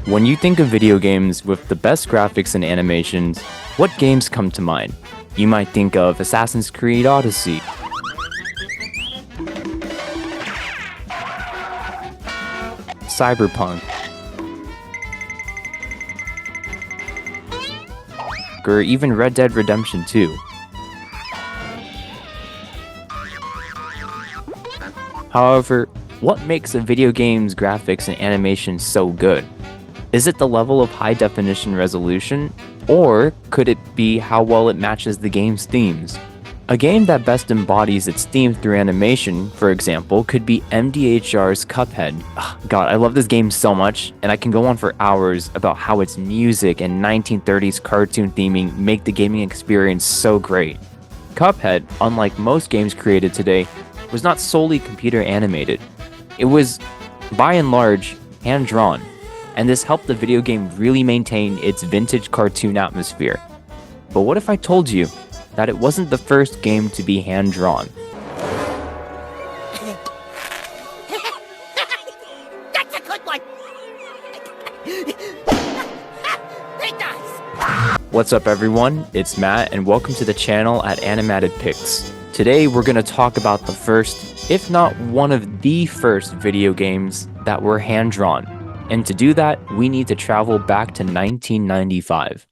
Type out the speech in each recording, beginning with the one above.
When you think of video games with the best graphics and animations, what games come to mind? You might think of Assassin's Creed Odyssey, Cyberpunk, or even Red Dead Redemption 2. However, what makes a video game's graphics and animation so good? Is it the level of high-definition resolution, or could it be how well it matches the game's themes? A game that best embodies its theme through animation, for example, could be MDHR's Cuphead. God, I love this game so much, and I can go on for hours about how its music and 1930s cartoon theming make the gaming experience so great. Cuphead, unlike most games created today, was not solely computer animated. It was, by and large, hand-drawn, and this helped the video game really maintain its vintage cartoon atmosphere. But what if I told you that it wasn't the first game to be hand-drawn? That's a good one! What's up everyone, it's Matt and welcome to the channel at Animated Picks. Today we're going to talk about the first, if not one of the first video games that were hand-drawn. And to do that, we need to travel back to 1995.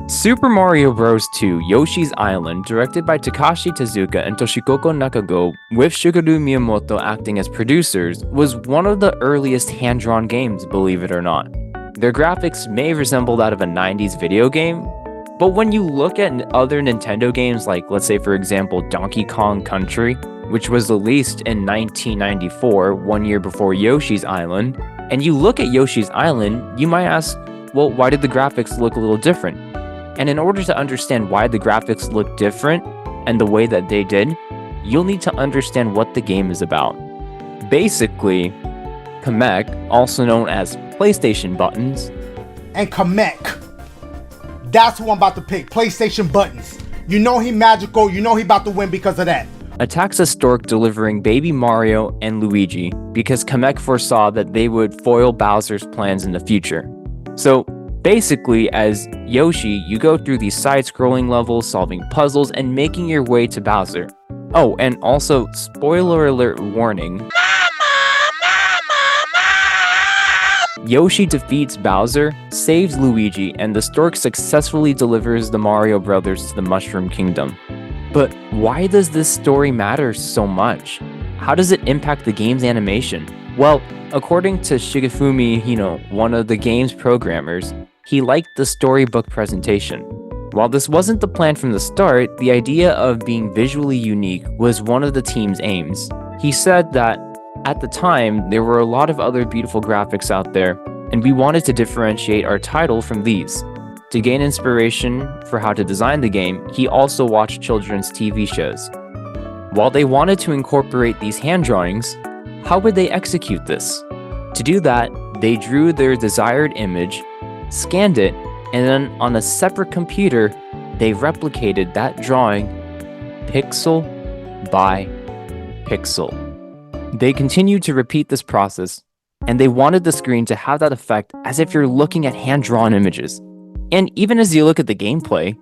Super Mario Bros. 2 Yoshi's Island, directed by Takashi Tezuka and Toshikoko Nakago, with Shigeru Miyamoto acting as producers, was one of the earliest hand-drawn games, believe it or not. Their graphics may resemble that of a 90s video game, but when you look at other Nintendo games like, let's say for example, Donkey Kong Country, which was released in 1994, 1 year before Yoshi's Island, and you look at Yoshi's Island, you might ask, well, why did the graphics look a little different? And in order to understand why the graphics look different and the way that they did, you'll need to understand what the game is about. Basically, Kamek, also known as PlayStation buttons, and Kamek. That's who I'm about to pick. PlayStation buttons. You know he magical, you know he about to win because of that. attacks a stork delivering baby Mario and Luigi because Kamek foresaw that they would foil Bowser's plans in the future. So basically, as Yoshi, you go through these side-scrolling levels, solving puzzles, and making your way to Bowser. Oh, and also, spoiler alert warning, Yoshi defeats Bowser, saves Luigi, and the stork successfully delivers the Mario Brothers to the Mushroom Kingdom. But why does this story matter so much? How does it impact the game's animation? Well, according to Shigefumi Hino, one of the game's programmers, he liked the storybook presentation. While this wasn't the plan from the start, the idea of being visually unique was one of the team's aims. He said that at the time, there were a lot of other beautiful graphics out there, and we wanted to differentiate our title from these. To gain inspiration for how to design the game, he also watched children's TV shows. While they wanted to incorporate these hand drawings, how would they execute this? To do that, they drew their desired image, scanned it, and then on a separate computer, they replicated that drawing pixel by pixel. They continued to repeat this process, and they wanted the screen to have that effect as if you're looking at hand-drawn images. And even as you look at the gameplay,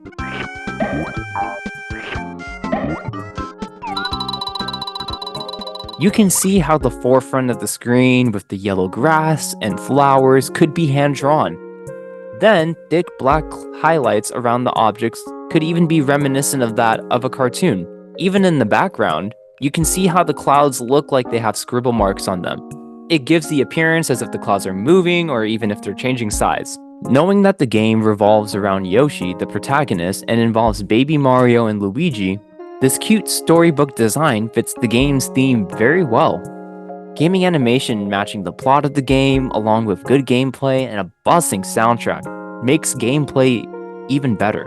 you can see how the forefront of the screen with the yellow grass and flowers could be hand-drawn. Then, thick black highlights around the objects could even be reminiscent of that of a cartoon. Even in the background, you can see how the clouds look like they have scribble marks on them. It gives the appearance as if the clouds are moving or even if they're changing size. Knowing that the game revolves around Yoshi, the protagonist, and involves baby Mario and Luigi, this cute storybook design fits the game's theme very well. Gaming animation matching the plot of the game, along with good gameplay and a buzzing soundtrack, makes gameplay even better.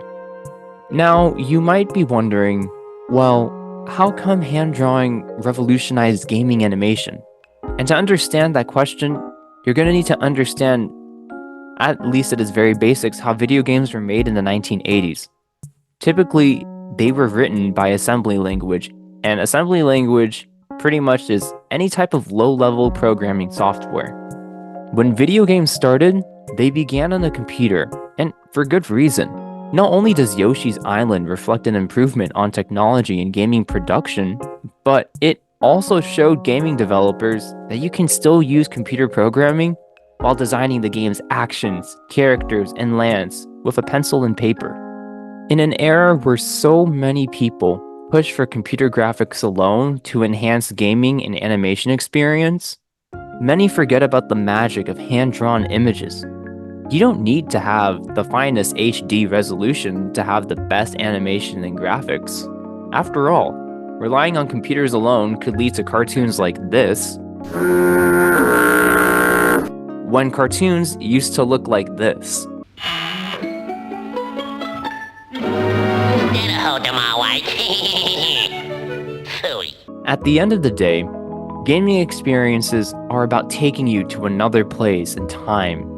Now, you might be wondering, well, how come hand drawing revolutionized gaming animation? And to understand that question, you're going to need to understand at least at its very basics, how video games were made in the 1980s. Typically, they were written by assembly language, and assembly language pretty much is any type of low-level programming software. When video games started, they began on a computer, and for good reason. Not only does Yoshi's Island reflect an improvement on technology and gaming production, but it also showed gaming developers that you can still use computer programming while designing the game's actions, characters, and lands with a pencil and paper. In an era where so many people push for computer graphics alone to enhance gaming and animation experience, many forget about the magic of hand-drawn images. You don't need to have the finest HD resolution to have the best animation and graphics. After all, relying on computers alone could lead to cartoons like this, when cartoons used to look like this. At the end of the day, gaming experiences are about taking you to another place in time.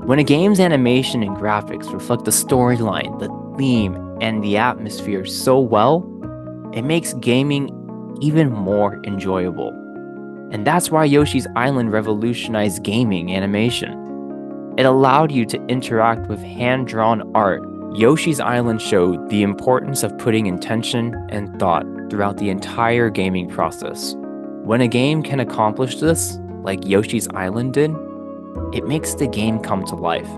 When a game's animation and graphics reflect the storyline, the theme, and the atmosphere so well, it makes gaming even more enjoyable. And that's why Yoshi's Island revolutionized gaming animation. It allowed you to interact with hand-drawn art. Yoshi's Island showed the importance of putting intention and thought throughout the entire gaming process. When a game can accomplish this, like Yoshi's Island did, it makes the game come to life.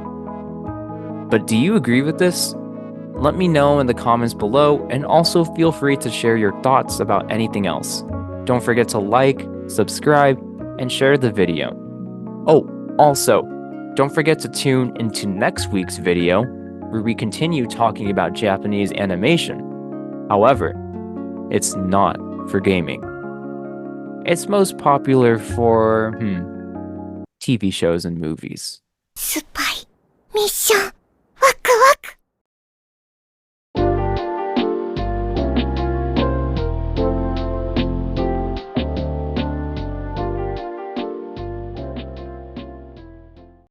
But do you agree with this? Let me know in the comments below, and also feel free to share your thoughts about anything else. Don't forget to like, subscribe, and share the video. Oh, also, don't forget to tune into next week's video, where we continue talking about Japanese animation. However, it's not for gaming. It's most popular for, TV shows and movies.